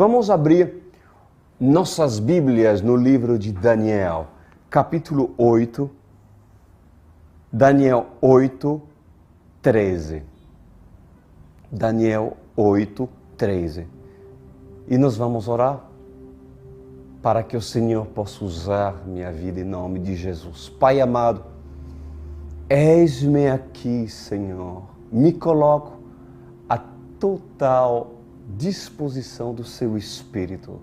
Vamos abrir nossas Bíblias no livro de Daniel, capítulo 8, Daniel 8, 13. Daniel 8, 13. E nós vamos orar para que o Senhor possa usar minha vida em nome de Jesus. Pai amado, eis-me aqui, Senhor. Me coloco à total disposição do seu Espírito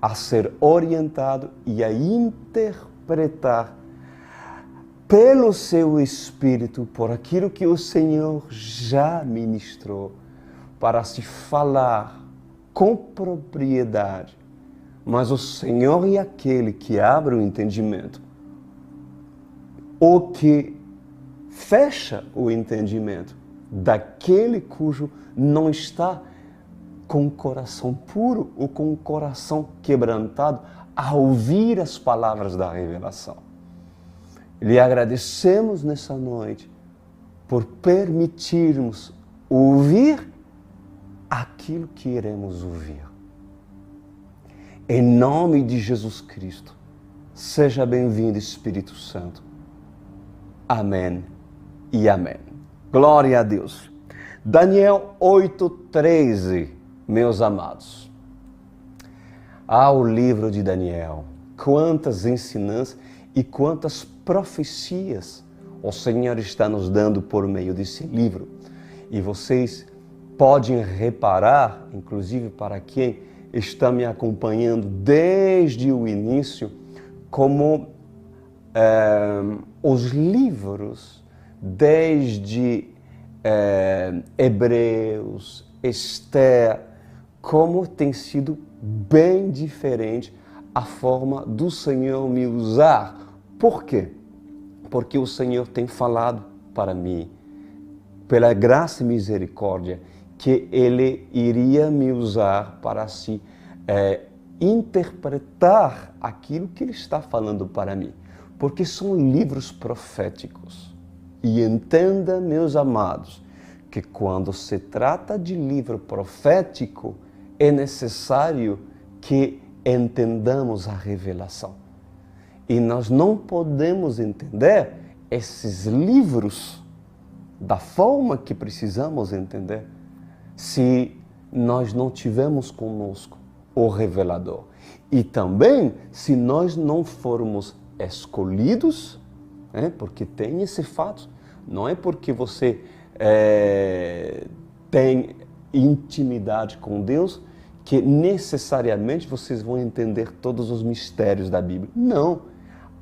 a ser orientado e a interpretar pelo seu Espírito por aquilo que o Senhor já ministrou, para se falar com propriedade. Mas o Senhor é aquele que abre o entendimento, ou que fecha o entendimento daquele cujo não está com o coração puro ou com o coração quebrantado a ouvir as palavras da revelação. Lhe agradecemos nessa noite por permitirmos ouvir aquilo que iremos ouvir. Em nome de Jesus Cristo, seja bem-vindo, Espírito Santo. Amém e amém. Glória a Deus. Daniel 8:13, meus amados. Ao livro de Daniel, quantas ensinanças e quantas profecias o Senhor está nos dando por meio desse livro. E vocês podem reparar, inclusive para quem está me acompanhando desde o início, como os livros, desde Hebreus, Esther, como tem sido bem diferente a forma do Senhor me usar. Por quê? Porque o Senhor tem falado para mim, pela graça e misericórdia, que Ele iria me usar para se interpretar aquilo que Ele está falando para mim. Porque são livros proféticos. E entenda, meus amados, que quando se trata de livro profético, é necessário que entendamos a revelação. E nós não podemos entender esses livros da forma que precisamos entender se nós não tivermos conosco o revelador. E também se nós não formos escolhidos, porque tem esse fato, não é porque você tem intimidade com Deus que necessariamente vocês vão entender todos os mistérios da Bíblia. Não,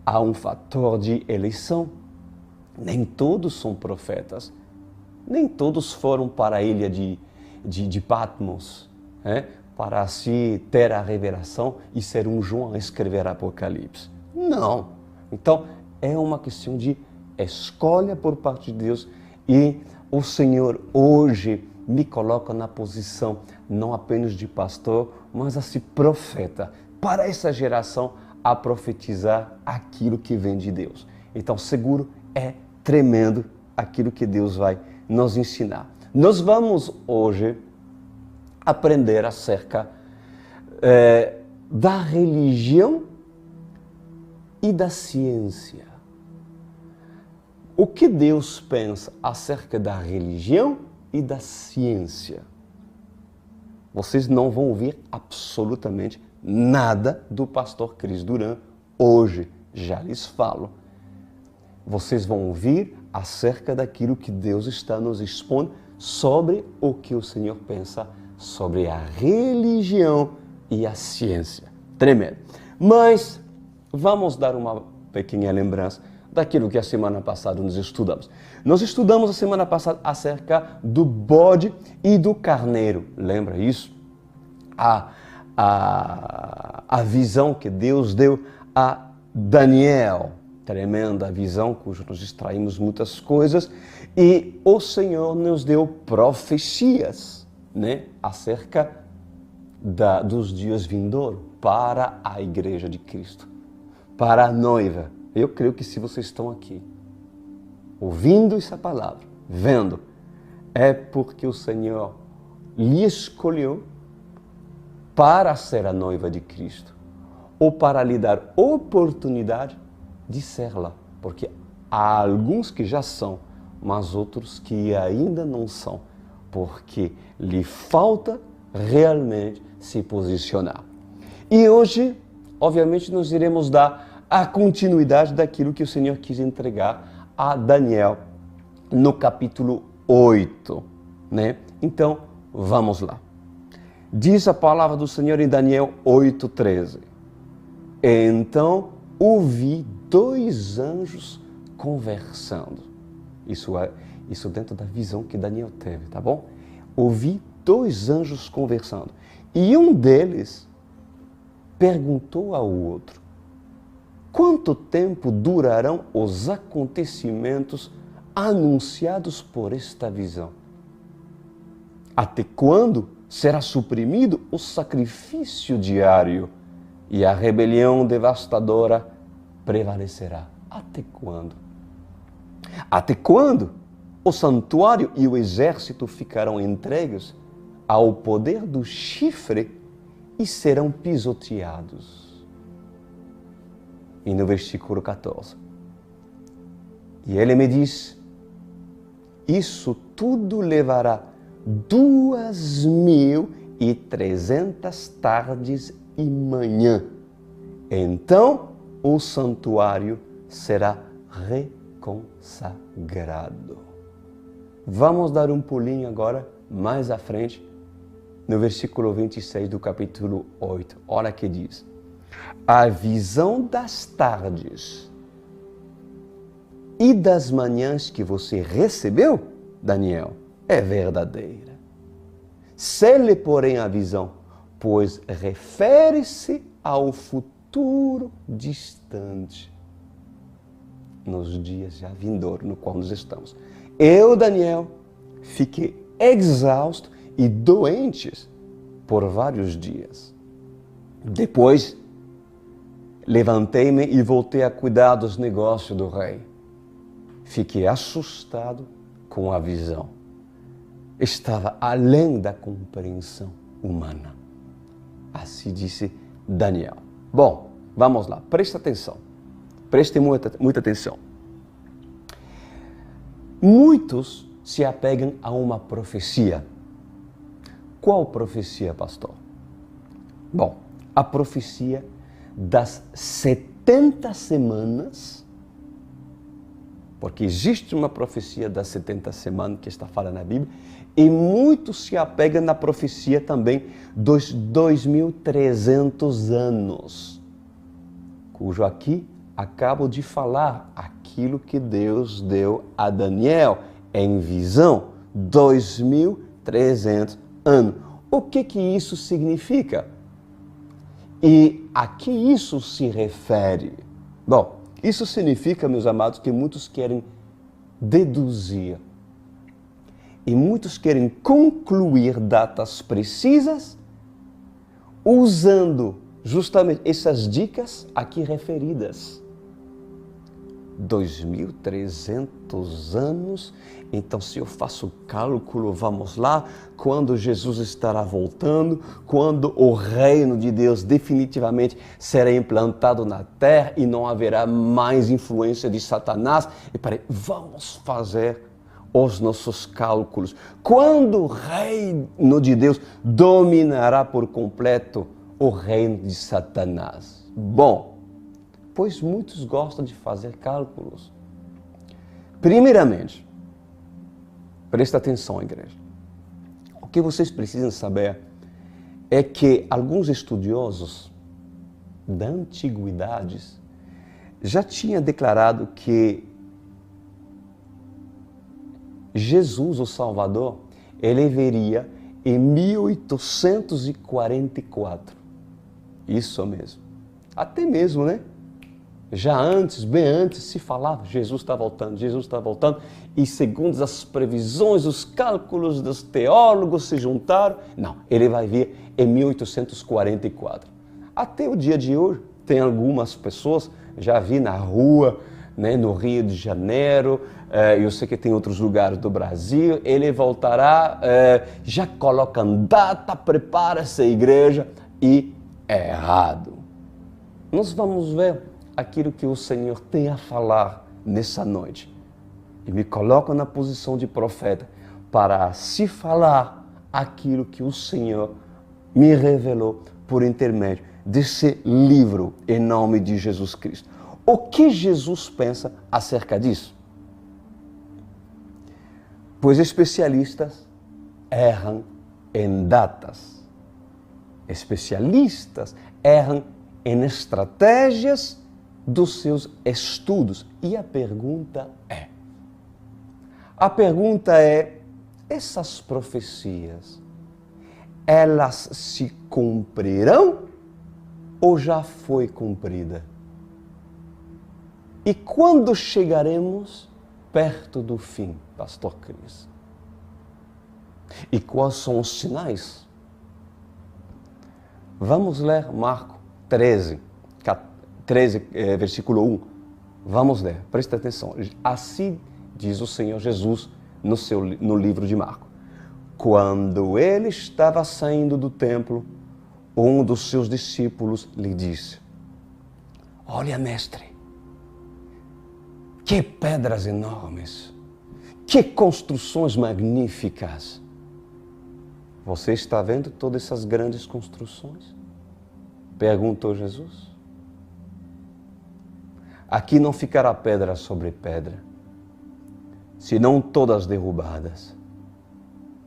há um fator de eleição. Nem todos são profetas, nem todos foram para a ilha de Patmos, para se ter a revelação e ser um João a escrever Apocalipse. Não. Então, é uma questão de escolha por parte de Deus, e o Senhor hoje me coloca na posição não apenas de pastor, mas assim profeta, para essa geração a profetizar aquilo que vem de Deus. Então, seguro, é tremendo aquilo que Deus vai nos ensinar. Nós vamos hoje aprender acerca da religião e da ciência. O que Deus pensa acerca da religião e da ciência? Vocês não vão ouvir absolutamente nada do pastor Cris Duran hoje, já lhes falo. Vocês vão ouvir acerca daquilo que Deus está nos expondo sobre o que o Senhor pensa sobre a religião e a ciência. Tremendo. Mas vamos dar uma pequena lembrança daquilo que a semana passada nós estudamos. Nós estudamos a semana passada acerca do bode e do carneiro. Lembra isso? A visão que Deus deu a Daniel. Tremenda visão, cujo nos extraímos muitas coisas. E o Senhor nos deu profecias, acerca dos dias vindouros para a Igreja de Cristo, para a noiva. Eu creio que se vocês estão aqui, ouvindo essa palavra, vendo, é porque o Senhor lhe escolheu para ser a noiva de Cristo, ou para lhe dar oportunidade de ser-la, porque há alguns que já são, mas outros que ainda não são, porque lhe falta realmente se posicionar. E hoje, obviamente, nós iremos dar a continuidade daquilo que o Senhor quis entregar a Daniel no capítulo 8, né? Então, vamos lá. Diz a palavra do Senhor em Daniel 8:13. Então, ouvi 2 anjos conversando. Isso dentro da visão que Daniel teve, tá bom? Ouvi 2 anjos conversando. E um deles perguntou ao outro: quanto tempo durarão os acontecimentos anunciados por esta visão? Até quando será suprimido o sacrifício diário e a rebelião devastadora prevalecerá? Até quando? Até quando o santuário e o exército ficarão entregues ao poder do chifre e serão pisoteados? E no versículo 14, e ele me diz: isso tudo levará 2.300 tardes e manhã. Então o santuário será reconsagrado. Vamos dar um pulinho agora, mais à frente, no versículo 26 do capítulo 8. Olha que diz: a visão das tardes e das manhãs que você recebeu, Daniel, é verdadeira. Cele, porém, a visão, pois refere-se ao futuro distante, nos dias já vindouros, no qual nós estamos. Eu, Daniel, fiquei exausto e doente por vários dias. Depois, levantei-me e voltei a cuidar dos negócios do rei. Fiquei assustado com a visão. Estava além da compreensão humana. Assim disse Daniel. Bom, vamos lá, presta atenção. Preste muita atenção. Muitos se apegam a uma profecia. Qual profecia, pastor? Bom, a profecia das 70 semanas, porque existe uma profecia das 70 semanas que está falando na Bíblia, e muitos se apegam na profecia também dos 2.300 anos, cujo aqui acabo de falar aquilo que Deus deu a Daniel em visão, 2.300 anos. O que isso significa? E a que isso se refere? Bom, isso significa, meus amados, que muitos querem deduzir e muitos querem concluir datas precisas usando justamente essas dicas aqui referidas. 2.300 anos, então se eu faço o cálculo, vamos lá, quando Jesus estará voltando, quando o reino de Deus definitivamente será implantado na terra e não haverá mais influência de Satanás, e peraí, vamos fazer os nossos cálculos. Quando o reino de Deus dominará por completo o reino de Satanás? Bom, pois muitos gostam de fazer cálculos. Primeiramente, presta atenção, igreja. O que vocês precisam saber é que alguns estudiosos da antiguidade já tinham declarado que Jesus, o Salvador, ele viria em 1844. Isso mesmo. Até mesmo, né? Já antes, bem antes, se falava, Jesus está voltando, e segundo as previsões, os cálculos dos teólogos se juntaram, não, ele vai vir em 1844. Até o dia de hoje, tem algumas pessoas, já vi na rua, né, no Rio de Janeiro, eu sei que tem outros lugares do Brasil, ele voltará, já colocam data, prepara-se a igreja, e errado. Nós vamos ver aquilo que o Senhor tem a falar nessa noite. E me coloco na posição de profeta para se falar aquilo que o Senhor me revelou por intermédio desse livro em nome de Jesus Cristo. O que Jesus pensa acerca disso? Pois especialistas erram em datas. Especialistas erram em estratégias dos seus estudos. E a pergunta é, essas profecias, elas se cumprirão ou já foi cumprida? E quando chegaremos perto do fim, Pastor Cris? E quais são os sinais? Vamos ler Marcos 13, versículo 1. Vamos ler, presta atenção. Assim diz o Senhor Jesus no livro de Marcos. Quando ele estava saindo do templo, um dos seus discípulos lhe disse: olha, mestre, que pedras enormes, que construções magníficas. Você está vendo todas essas grandes construções? Perguntou Jesus. Aqui não ficará pedra sobre pedra, senão todas derrubadas.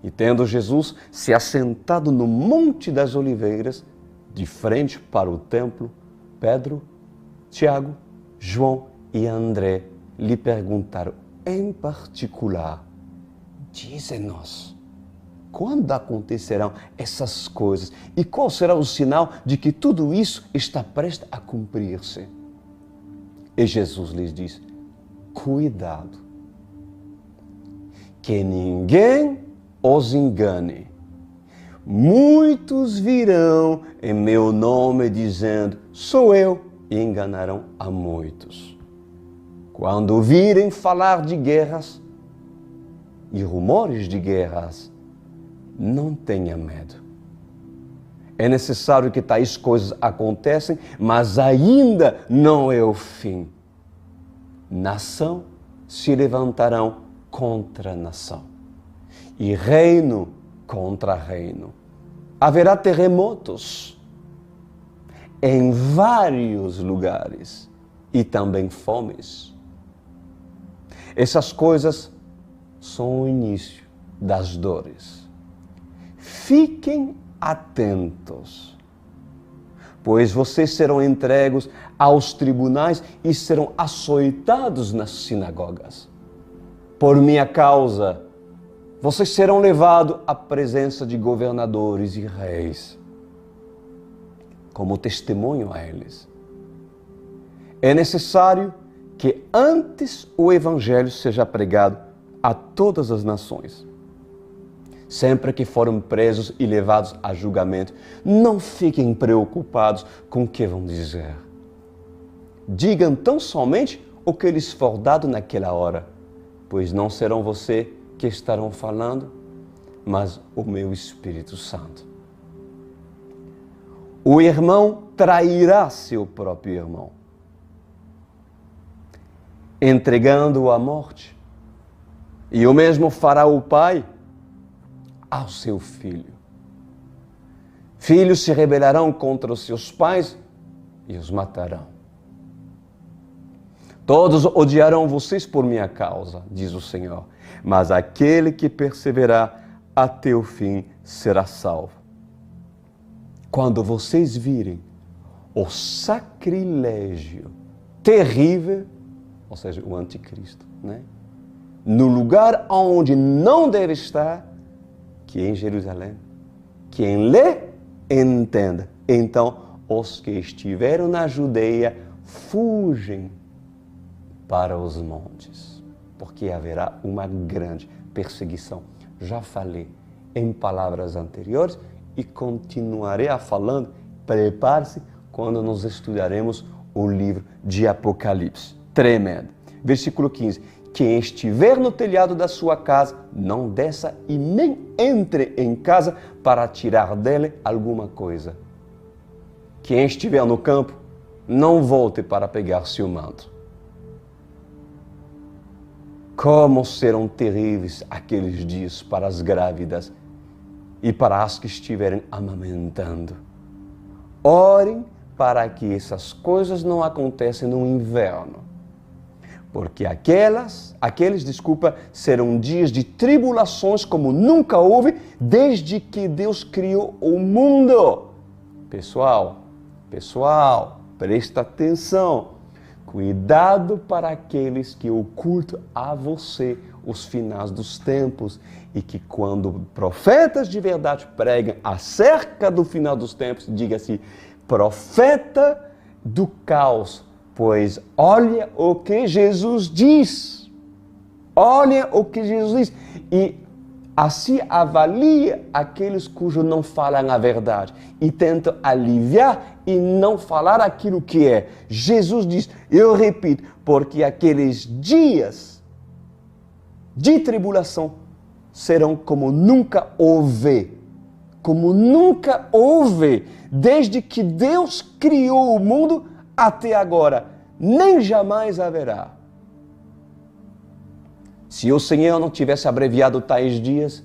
E tendo Jesus se assentado no Monte das Oliveiras, de frente para o templo, Pedro, Tiago, João e André lhe perguntaram em particular: dize-nos, quando acontecerão essas coisas e qual será o sinal de que tudo isso está prestes a cumprir-se? E Jesus lhes disse: cuidado, que ninguém os engane. Muitos virão em meu nome dizendo: sou eu, e enganarão a muitos. Quando virem falar de guerras e rumores de guerras, não tenha medo. É necessário que tais coisas aconteçam, mas ainda não é o fim. Nação se levantarão contra nação, e reino contra reino. Haverá terremotos em vários lugares e também fomes. Essas coisas são o início das dores. Fiquem atentos, pois vocês serão entregues aos tribunais e serão açoitados nas sinagogas. Por minha causa, vocês serão levados à presença de governadores e reis, como testemunho a eles. É necessário que antes o Evangelho seja pregado a todas as nações. Sempre que forem presos e levados a julgamento, não fiquem preocupados com o que vão dizer. Digam tão somente o que lhes for dado naquela hora, pois não serão você que estarão falando, mas o meu Espírito Santo. O irmão trairá seu próprio irmão, entregando-o à morte, e o mesmo fará o pai ao seu filho. Filhos se rebelarão contra os seus pais e os matarão. Todos odiarão vocês por minha causa, diz o Senhor, mas aquele que perseverar até o fim será salvo. Quando vocês virem o sacrilégio terrível, ou seja, o anticristo, né? No lugar onde não deve estar, que é em Jerusalém, quem lê, entenda. Então, os que estiveram na Judeia, fugem para os montes, porque haverá uma grande perseguição. Já falei em palavras anteriores e continuarei a falando. Prepare-se quando nós estudaremos o livro de Apocalipse. Tremendo. Versículo 15. Quem estiver no telhado da sua casa, não desça e nem entre em casa para tirar dele alguma coisa. quem estiver no campo, não volte para pegar seu manto. Como serão terríveis aqueles dias para as grávidas e para as que estiverem amamentando. Orem para que essas coisas não aconteçam no inverno, porque aqueles, serão dias de tribulações como nunca houve desde que Deus criou o mundo. Pessoal, presta atenção. Cuidado para aqueles que ocultam a você os finais dos tempos e que quando profetas de verdade pregam acerca do final dos tempos, diga-se profeta do caos, pois olha o que Jesus diz. Olha o que Jesus diz. E assim avalia aqueles cujos não falam a verdade e tentam aliviar e não falar aquilo que é. Jesus diz, eu repito, porque aqueles dias de tribulação serão como nunca houve. Como nunca houve, desde que Deus criou o mundo até agora. Nem jamais haverá. Se o Senhor não tivesse abreviado tais dias,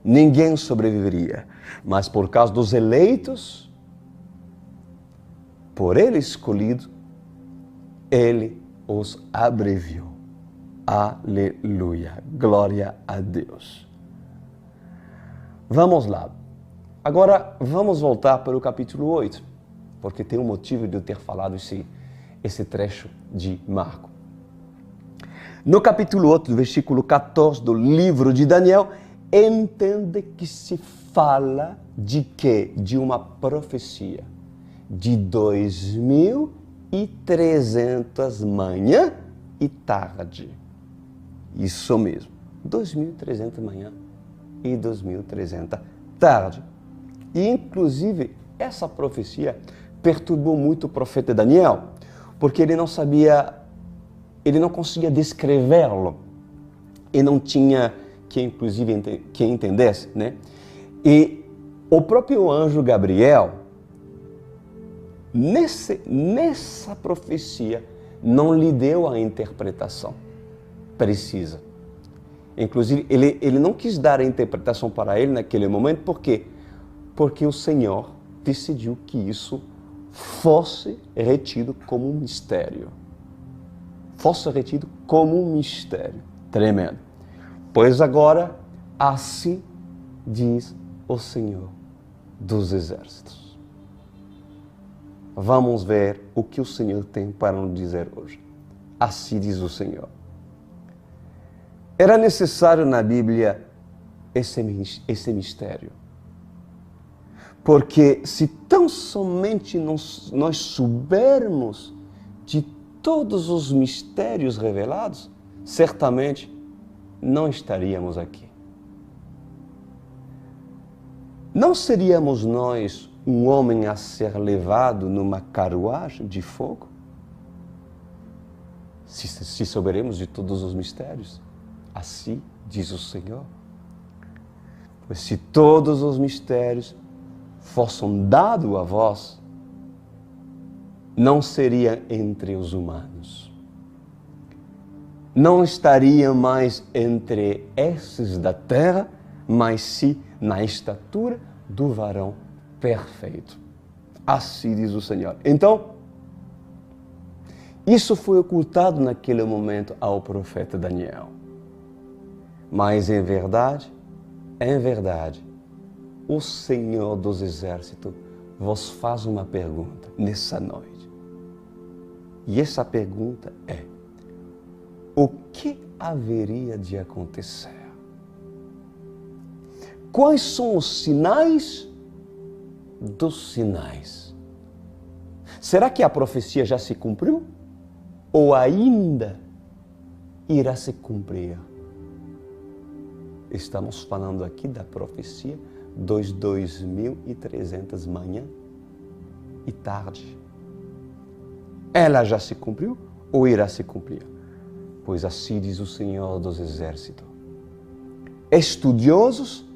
ninguém sobreviveria. Mas por causa dos eleitos, por Ele escolhido, Ele os abreviou. Aleluia. Glória a Deus. Vamos lá. Agora, vamos voltar para o capítulo 8, porque tem um motivo de eu ter falado esse trecho de Marcos. No capítulo 8, versículo 14 do livro de Daniel, entende que se fala de quê? De uma profecia de 2.300 manhã e tarde. Isso mesmo, 2.300 manhã e 2.300 tarde. E, inclusive, essa profecia perturbou muito o profeta Daniel, porque ele não conseguia descrevê-lo, e não tinha quem entendesse, né? E o próprio anjo Gabriel, nessa profecia, não lhe deu a interpretação precisa. Inclusive, ele não quis dar a interpretação para ele naquele momento, por quê? Porque o Senhor decidiu que isso fosse retido como um mistério. Fosse retido como um mistério. Tremendo. Pois agora, assim diz o Senhor dos Exércitos. Vamos ver o que o Senhor tem para nos dizer hoje. Assim diz o Senhor. Era necessário na Bíblia esse mistério. Porque se tão somente nós soubermos de todos os mistérios revelados, certamente não estaríamos aqui. Não seríamos nós um homem a ser levado numa carruagem de fogo? Se souberemos de todos os mistérios, assim diz o Senhor. Pois se todos os mistérios fossem dados a vós, não seria entre os humanos. Não estaria mais entre esses da terra, mas sim na estatura do varão perfeito. Assim diz o Senhor. Então, isso foi ocultado naquele momento ao profeta Daniel. Mas em verdade, o Senhor dos Exércitos vos faz uma pergunta nessa noite. E essa pergunta é: o que haveria de acontecer? Quais são os sinais dos sinais? Será que a profecia já se cumpriu? Ou ainda irá se cumprir? Estamos falando aqui da profecia dos 2.300 manhã e tarde. Ela já se cumpriu ou irá se cumprir? Pois assim diz o Senhor dos Exércitos. Estudiosos,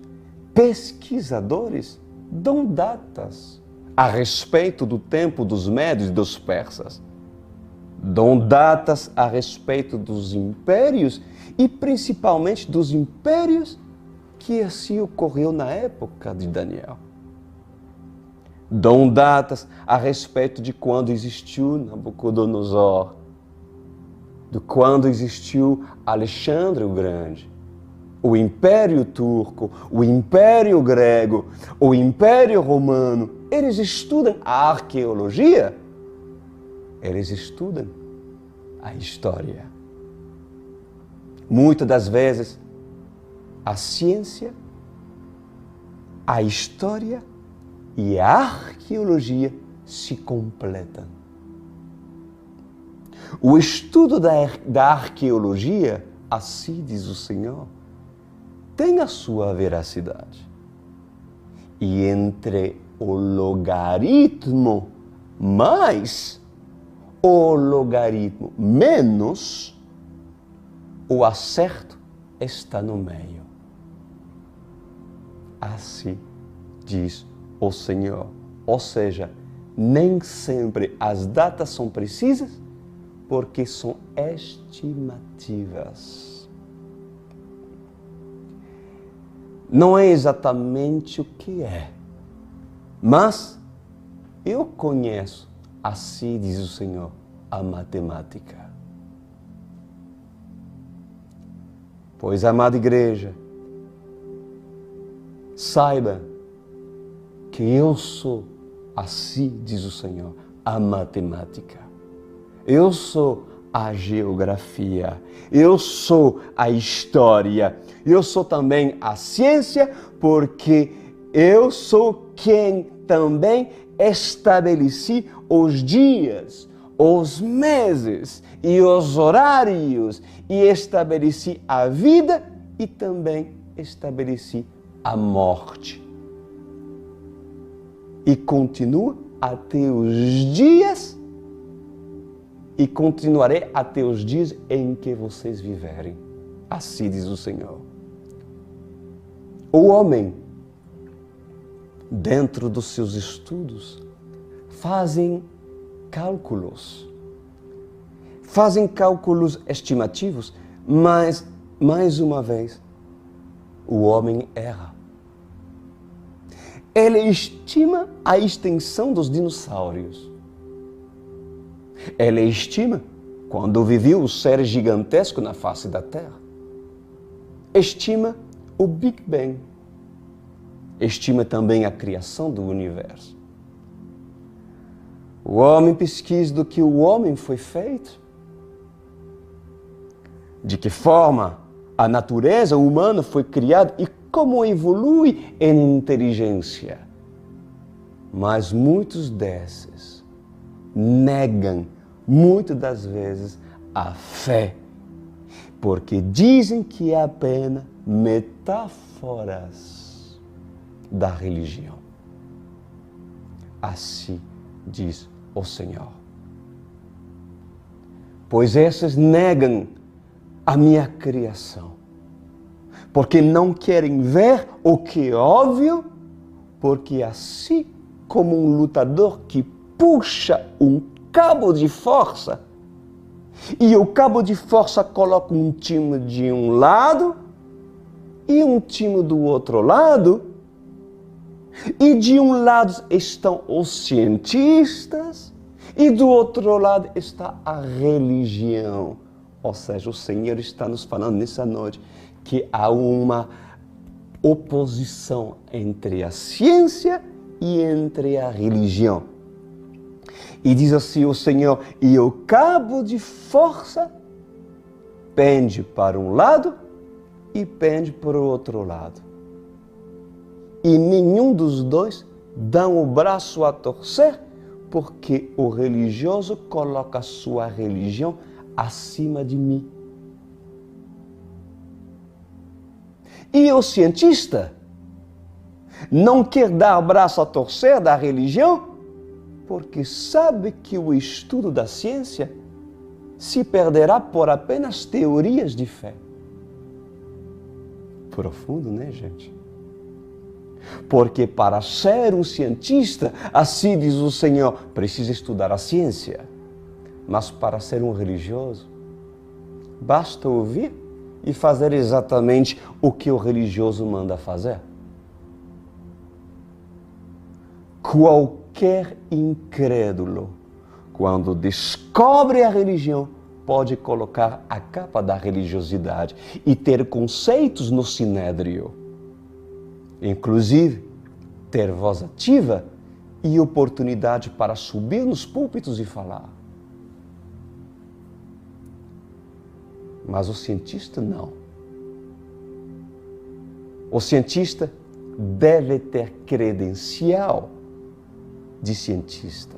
pesquisadores, dão datas a respeito do tempo dos Médios e dos persas. Dão datas a respeito dos impérios e principalmente dos impérios que assim ocorreu na época de Daniel. Dão datas a respeito de quando existiu Nabucodonosor, de quando existiu Alexandre o Grande, o Império Turco, o Império Grego, o Império Romano. Eles estudam a arqueologia, eles estudam a história. Muitas das vezes, a ciência, a história e a arqueologia se completam. O estudo da arqueologia, assim diz o Senhor, tem a sua veracidade. E entre o logaritmo mais o logaritmo menos, o acerto está no meio. Assim diz o Senhor. Ou seja, nem sempre as datas são precisas, porque são estimativas. Não é exatamente o que é, mas eu conheço, assim diz o Senhor, a matemática. Pois, amada igreja, saiba que eu sou, assim diz o Senhor, a matemática. Eu sou a geografia, eu sou a história, eu sou também a ciência, porque eu sou quem também estabeleci os dias, os meses e os horários, e estabeleci a vida e também estabeleci a morte. E continua até os dias, e continuarei até os dias em que vocês viverem. Assim diz o Senhor. O homem, dentro dos seus estudos, fazem cálculos estimativos, mas, mais uma vez, o homem erra. Ele estima a extensão dos dinossauros. Ele estima quando viveu o ser gigantesco na face da Terra. Estima o Big Bang. Estima também a criação do universo. O homem pesquisa do que o homem foi feito, de que forma a natureza humana foi criada e como evolui em inteligência. Mas muitos desses negam, muitas das vezes, a fé, porque dizem que é apenas metáforas da religião. Assim diz o Senhor. Pois esses negam a minha criação, porque não querem ver o que é óbvio, porque assim como um lutador que puxa um cabo de força, e o cabo de força coloca um time de um lado e um time do outro lado, e de um lado estão os cientistas e do outro lado está a religião. Ou seja, o Senhor está nos falando nessa noite que há uma oposição entre a ciência e entre a religião. E diz assim o Senhor, e o cabo de força pende para um lado e pende para o outro lado. E nenhum dos dois dá o braço a torcer, porque o religioso coloca a sua religião acima de mim. E o cientista não quer dar braço a torcer da religião, porque sabe que o estudo da ciência se perderá por apenas teorias de fé. Profundo, né, gente? Porque para ser um cientista, assim diz o Senhor, precisa estudar a ciência. Mas para ser um religioso, basta ouvir e fazer exatamente o que o religioso manda fazer. Qualquer incrédulo, quando descobre a religião, pode colocar a capa da religiosidade e ter conceitos no sinédrio. Inclusive, ter voz ativa e oportunidade para subir nos púlpitos e falar. Mas o cientista não. O cientista deve ter credencial de cientista.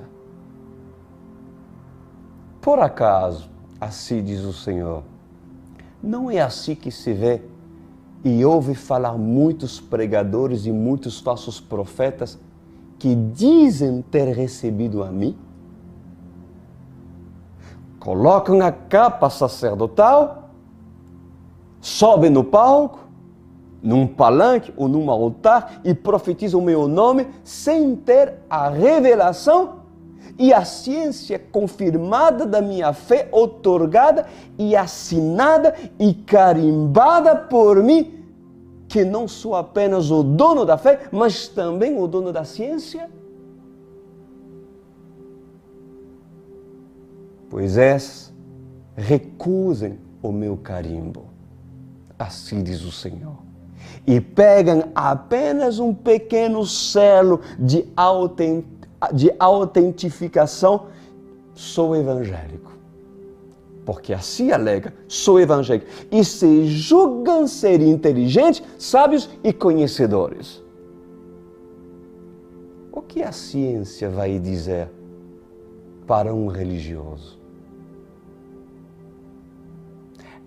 Por acaso, assim diz o Senhor, não é assim que se vê e ouve falar muitos pregadores e muitos falsos profetas que dizem ter recebido a mim? Colocam a capa sacerdotal, sobem no palco, num palanque ou num altar e profetizam o meu nome sem ter a revelação e a ciência confirmada da minha fé, outorgada e assinada e carimbada por mim, que não sou apenas o dono da fé, mas também o dono da ciência? Pois esses recusem o meu carimbo, assim diz o Senhor, e pegam apenas um pequeno selo de autentificação, sou evangélico. Porque assim alega, sou evangélico. E se julgam ser inteligentes, sábios e conhecedores. O que a ciência vai dizer para um religioso?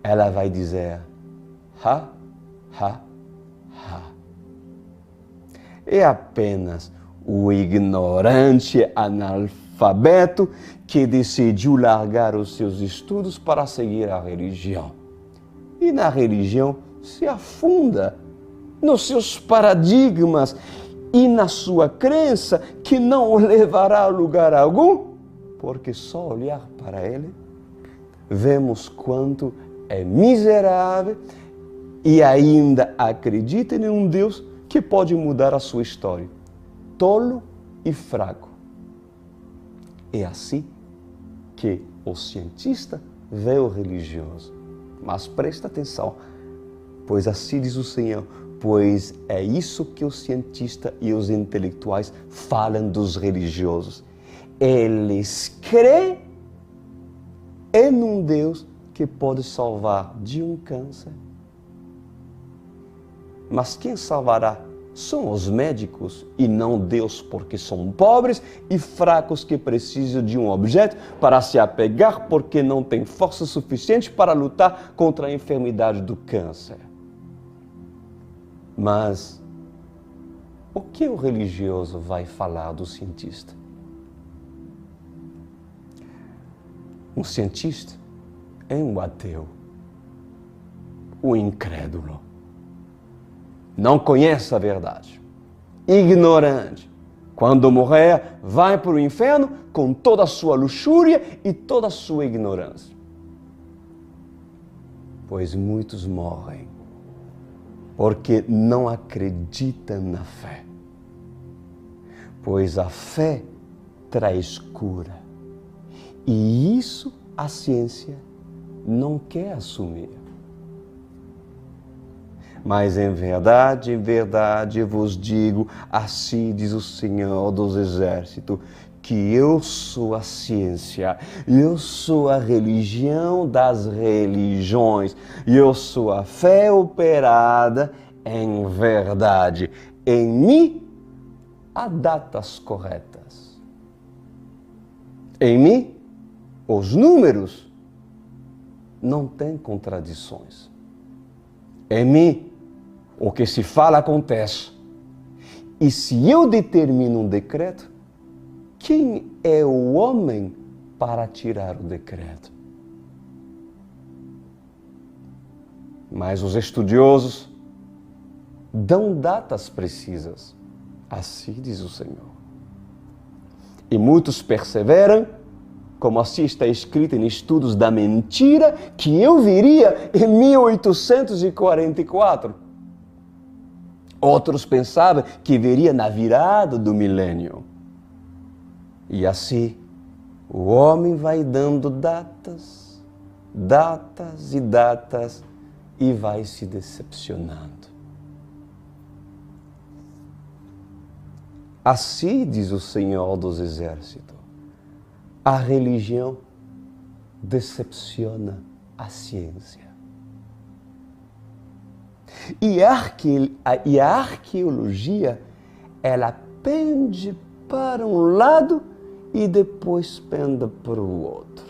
Ela vai dizer, ha, ha, ha. É apenas o ignorante analfabeto que decidiu largar os seus estudos para seguir a religião. E na religião se afunda nos seus paradigmas e na sua crença que não o levará a lugar algum, porque só olhar para ele, vemos quanto é miserável e ainda acredita em um Deus que pode mudar a sua história. Tolo e fraco. É assim que o cientista vê o religioso. Mas presta atenção, pois assim diz o Senhor, pois é isso que o cientista e os intelectuais falam dos religiosos. Eles creem em um Deus que pode salvar de um câncer. Mas quem salvará são os médicos e não Deus, porque são pobres e fracos que precisam de um objeto para se apegar porque não têm força suficiente para lutar contra a enfermidade do câncer. Mas o que o religioso vai falar do cientista? Um cientista é um ateu, um incrédulo. Não conhece a verdade, ignorante. Quando morrer, vai para o inferno com toda a sua luxúria e toda a sua ignorância. Pois muitos morrem porque não acreditam na fé. Pois a fé traz cura. E isso a ciência não quer assumir. Mas em verdade vos digo, assim diz o Senhor dos Exércitos, que eu sou a ciência, eu sou a religião das religiões, eu sou a fé operada em verdade. Em mim há datas corretas. Em mim, os números não têm contradições. Em mim, o que se fala acontece. E se eu determino um decreto, quem é o homem para tirar o decreto? Mas os estudiosos dão datas precisas. Assim diz o Senhor. E muitos perseveram, como assim está escrito em Estudos da Mentira, que eu viria em 1844. Outros pensavam que viria na virada do milênio. E assim, o homem vai dando datas, datas e datas, e vai se decepcionando. Assim diz o Senhor dos Exércitos, a religião decepciona a ciência. E a arqueologia, ela pende para um lado e depois pende para o outro.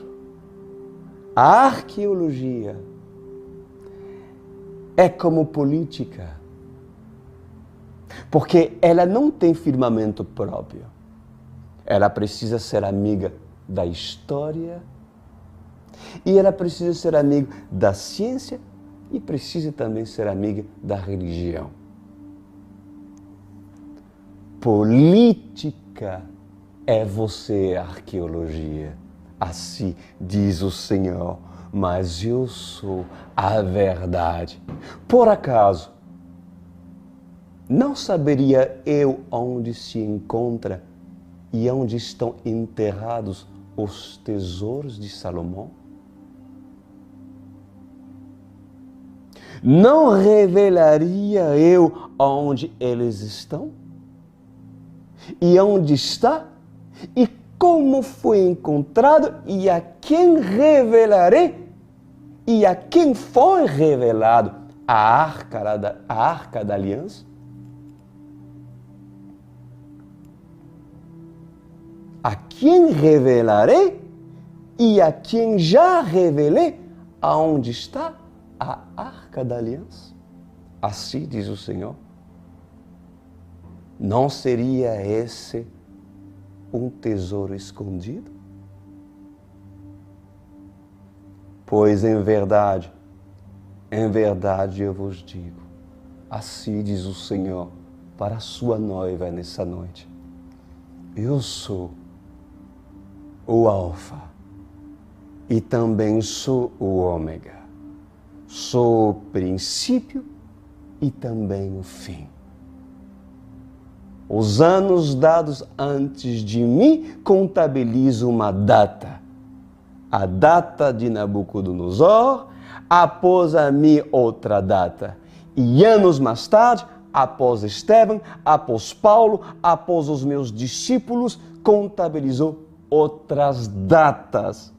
A arqueologia é como política, porque ela não tem firmamento próprio. Ela precisa ser amiga da história e ela precisa ser amiga da ciência e precisa também ser amiga da religião. Política é você, arqueologia. Assim diz o Senhor, mas eu sou a verdade. Por acaso, não saberia eu onde se encontra e onde estão enterrados os tesouros de Salomão? Não revelaria eu onde eles estão? E onde está? E como foi encontrado? E a quem revelarei? E a quem foi revelado a arca da aliança? A quem revelarei? E a quem já revelei aonde está a arca da aliança? Assim diz o Senhor. Não seria esse um tesouro escondido? Pois em verdade eu vos digo, assim diz o Senhor para a sua noiva nessa noite. Eu sou o Alfa e também sou o Ômega. Sou o princípio e também o fim. Os anos dados antes de mim contabilizam uma data. A data de Nabucodonosor, após a mim outra data. E anos mais tarde, após Estevão, após Paulo, após os meus discípulos, contabilizou outras datas.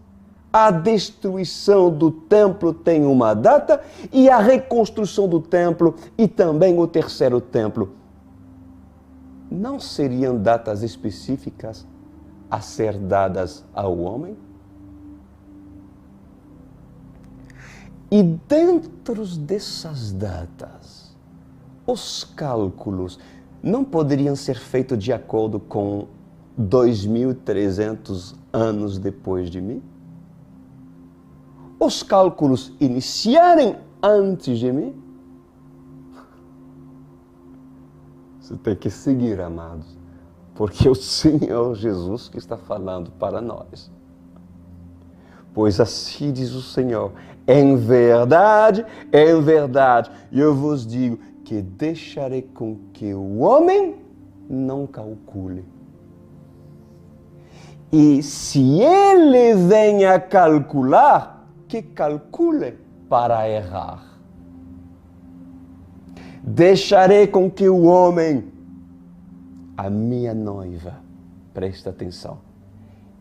A destruição do templo tem uma data e a reconstrução do templo e também o terceiro templo. Não seriam datas específicas a ser dadas ao homem? E dentro dessas datas, os cálculos não poderiam ser feitos de acordo com 2.300 anos depois de mim? Os cálculos iniciarem antes de mim? Você tem que seguir, amados, porque é o Senhor Jesus que está falando para nós. Pois assim diz o Senhor, em verdade, eu vos digo que deixarei com que o homem não calcule. E se ele vem a calcular, que calcule para errar. Deixarei com que o homem, a minha noiva, presta atenção,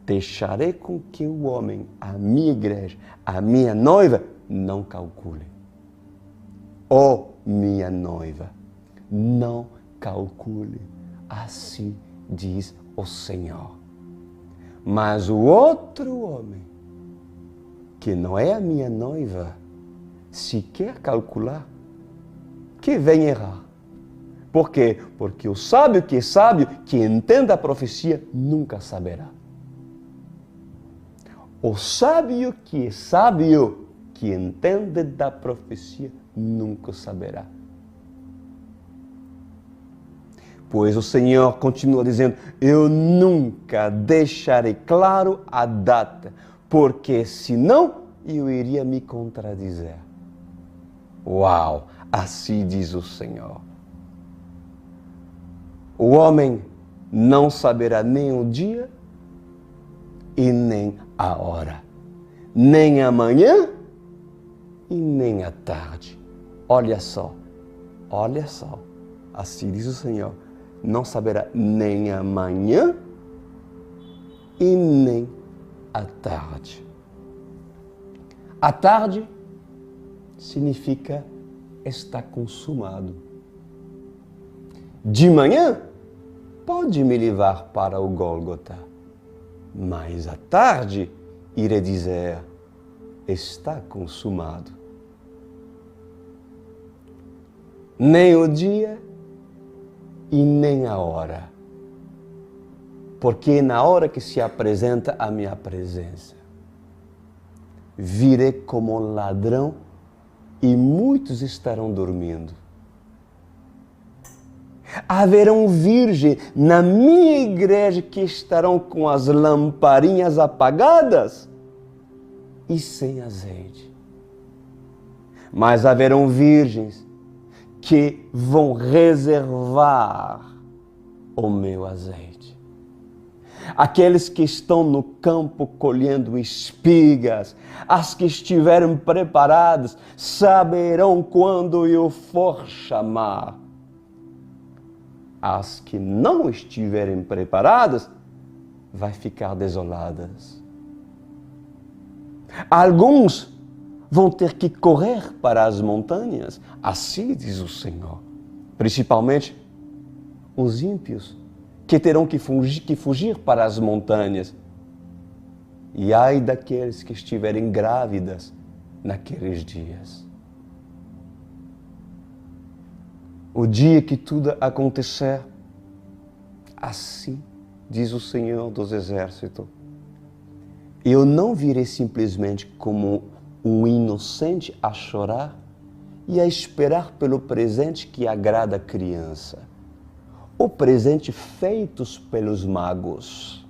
deixarei com que o homem, a minha igreja, a minha noiva, não calcule. Oh, minha noiva, não calcule. Assim diz o Senhor. Mas o outro homem, que não é a minha noiva, se quer calcular, que vem errar. Por quê? Porque o sábio, que entende a profecia, nunca saberá. O sábio, que entende da profecia, nunca saberá. Pois o Senhor continua dizendo, eu nunca deixarei claro a data, porque senão eu iria me contradizer. Uau! Assim diz o Senhor. O homem não saberá nem o dia e nem a hora, nem a manhã e nem a tarde. Olha só, assim diz o Senhor, não saberá nem a manhã e nem a tarde. A tarde significa está consumado. De manhã, pode me levar para o Gólgota, mas à tarde irei dizer, está consumado. Nem o dia e nem a hora, porque na hora que se apresenta a minha presença, virei como um ladrão e muitos estarão dormindo. Haverão virgens na minha igreja que estarão com as lamparinhas apagadas e sem azeite. Mas haverão virgens que vão reservar o meu azeite. Aqueles que estão no campo colhendo espigas, as que estiverem preparadas, saberão quando eu for chamar. As que não estiverem preparadas, vai ficar desoladas. Alguns vão ter que correr para as montanhas, assim diz o Senhor. Principalmente os ímpios, que terão que fugir para as montanhas. E ai daqueles que estiverem grávidas naqueles dias. O dia que tudo acontecer, assim diz o Senhor dos Exércitos, eu não virei simplesmente como um inocente a chorar e a esperar pelo presente que agrada a criança, o presente feitos pelos magos.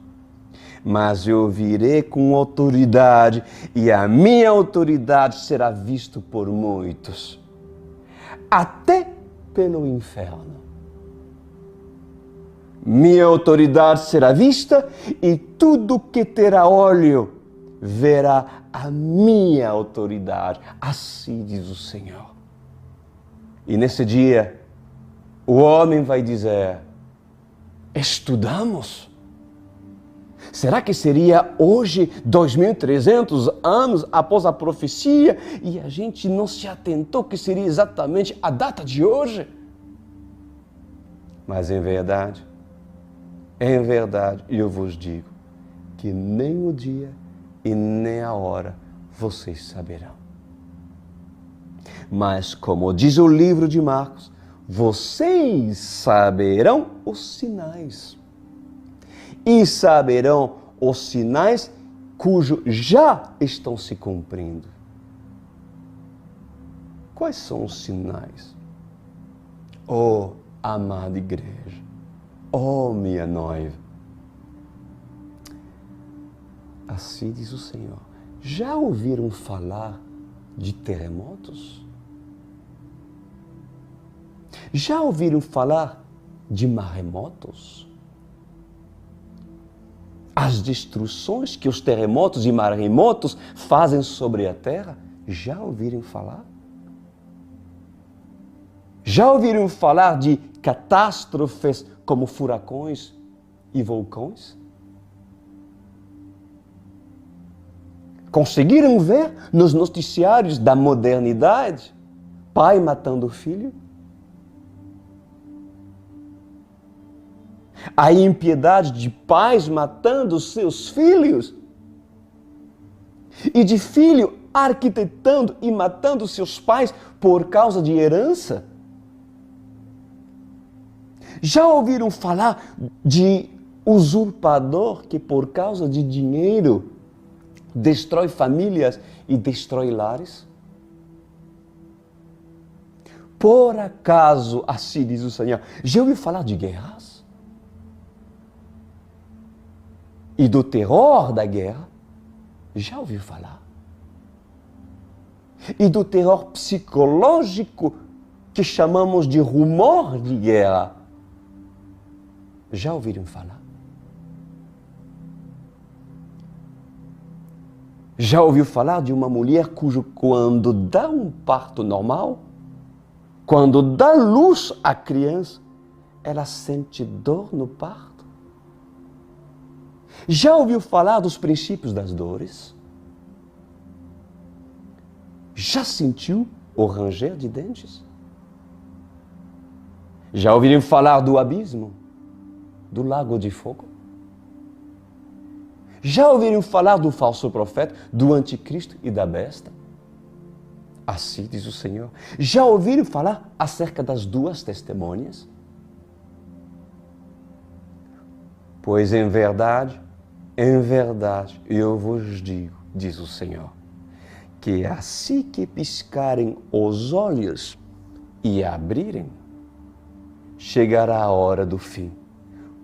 Mas eu virei com autoridade e a minha autoridade será vista por muitos, até pelo inferno. Minha autoridade será vista e tudo que terá olho verá a minha autoridade. Assim diz o Senhor. E nesse dia, o homem vai dizer, estudamos? Será que seria hoje, 2300 anos após a profecia, e a gente não se atentou que seria exatamente a data de hoje? Mas em verdade, eu vos digo que nem o dia e nem a hora vocês saberão. Mas como diz o livro de Marcos, vocês saberão os sinais. E saberão os sinais cujos já estão se cumprindo. Quais são os sinais? Oh, amada igreja, oh, minha noiva. Assim diz o Senhor. Já ouviram falar de terremotos? Já ouviram falar de maremotos? As destruições que os terremotos e maremotos fazem sobre a terra, já ouviram falar? Já ouviram falar de catástrofes como furacões e vulcões? Conseguiram ver nos noticiários da modernidade pai matando filho? A impiedade de pais matando seus filhos? E de filho arquitetando e matando seus pais por causa de herança? Já ouviram falar de usurpador que por causa de dinheiro destrói famílias e destrói lares? Por acaso, assim diz o Senhor, já ouviu falar de guerras? E do terror da guerra? Já ouviu falar? E do terror psicológico que chamamos de rumor de guerra? Já ouviram falar? Já ouviu falar de uma mulher cujo, quando dá um parto normal, quando dá luz à criança, ela sente dor no parto? Já ouviu falar dos princípios das dores? Já sentiu o ranger de dentes? Já ouviram falar do abismo, do lago de fogo? Já ouviram falar do falso profeta, do anticristo e da besta? Assim diz o Senhor. Já ouviram falar acerca das duas testemunhas? Pois em verdade, eu vos digo, diz o Senhor, que assim que piscarem os olhos e abrirem, chegará a hora do fim.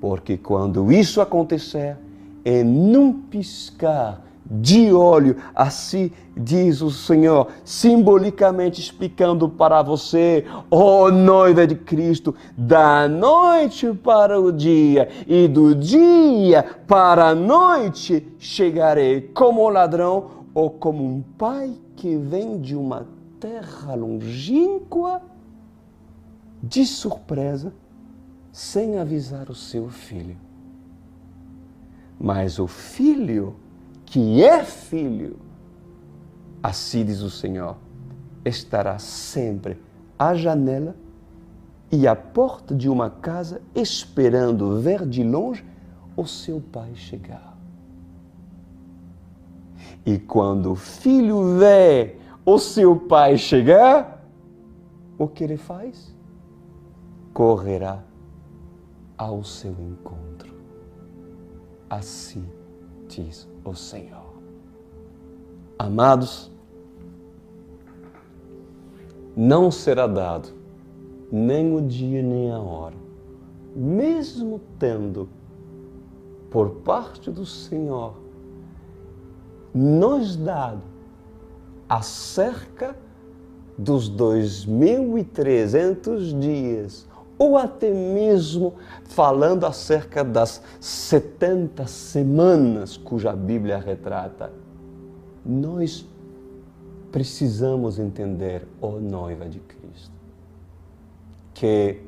Porque quando isso acontecer, é num piscar de olho, assim diz o Senhor, simbolicamente explicando para você, ó noiva de Cristo, da noite para o dia e do dia para a noite chegarei como ladrão ou como um pai que vem de uma terra longínqua de surpresa, sem avisar o seu filho. Mas o filho, que é filho, assim diz o Senhor, estará sempre à janela e à porta de uma casa, esperando ver de longe o seu pai chegar. E quando o filho vê o seu pai chegar, o que ele faz? Correrá ao seu encontro. Assim diz o Senhor. Amados, não será dado nem o dia nem a hora, mesmo tendo por parte do Senhor nos dado acerca dos 2.300 dias, ou até mesmo falando acerca das 70 semanas cuja Bíblia retrata. Nós precisamos entender, ó noiva de Cristo, que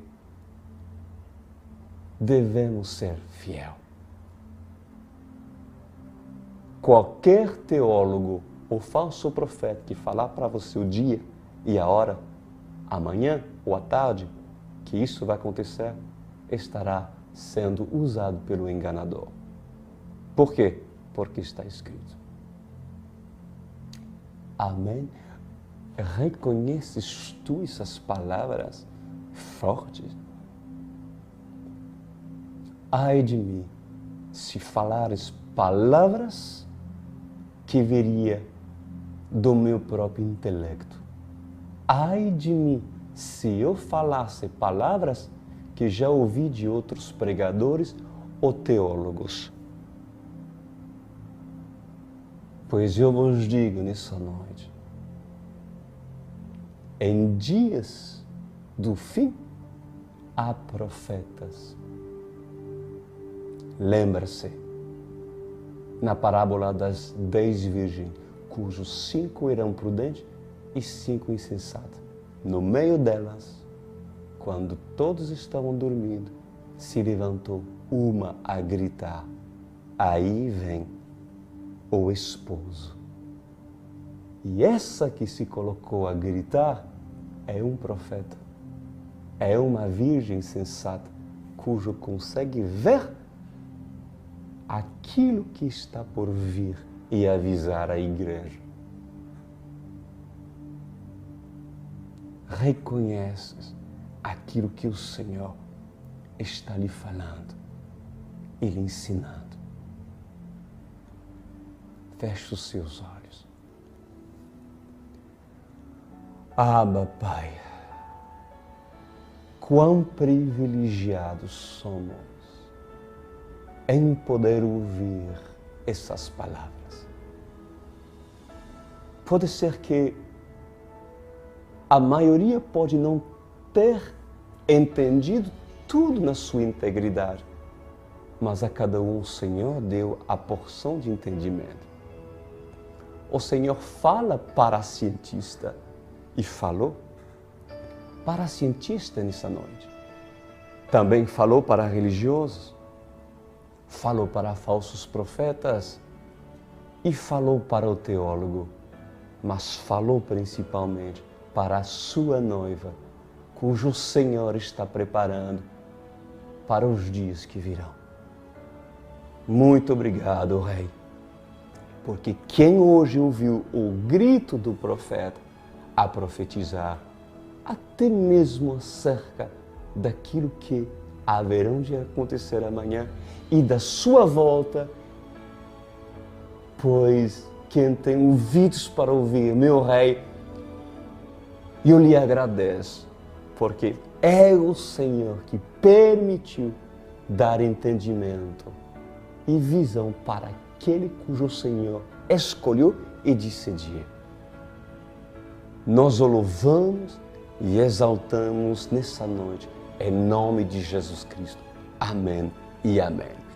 devemos ser fiel. Qualquer teólogo ou falso profeta que falar para você o dia e a hora, amanhã ou à tarde, que isso vai acontecer, estará sendo usado pelo enganador. Por quê? Porque está escrito. Amém? Reconheces tu essas palavras fortes? Ai de mim, se falares palavras que viria do meu próprio intelecto. Ai de mim, se eu falasse palavras que já ouvi de outros pregadores ou teólogos. Pois eu vos digo nessa noite, em dias do fim, há profetas. Lembra-se, na parábola das 10 virgens, cujos 5 eram prudentes e 5 insensatos. No meio delas, quando todos estavam dormindo, se levantou uma a gritar: aí vem o esposo. E essa que se colocou a gritar é um profeta, é uma virgem sensata, cujo consegue ver aquilo que está por vir e avisar a igreja. Reconheces aquilo que o Senhor está lhe falando e lhe ensinando. Feche os seus olhos. Abba, Pai, quão privilegiados somos em poder ouvir essas palavras. Pode ser que a maioria pode não ter entendido tudo na sua integridade, mas a cada um o Senhor deu a porção de entendimento. O Senhor fala para a cientista e falou para a cientista nessa noite. Também falou para religiosos, falou para falsos profetas e falou para o teólogo, mas falou principalmente para a sua noiva, cujo Senhor está preparando para os dias que virão. Muito obrigado, Rei, porque quem hoje ouviu o grito do profeta a profetizar, até mesmo acerca daquilo que haverão de acontecer amanhã e da sua volta, pois quem tem ouvidos para ouvir, meu Rei, eu lhe agradeço, porque é o Senhor que permitiu dar entendimento e visão para aquele cujo Senhor escolheu e decidiu. Nós o louvamos e exaltamos nessa noite, em nome de Jesus Cristo. Amém e amém.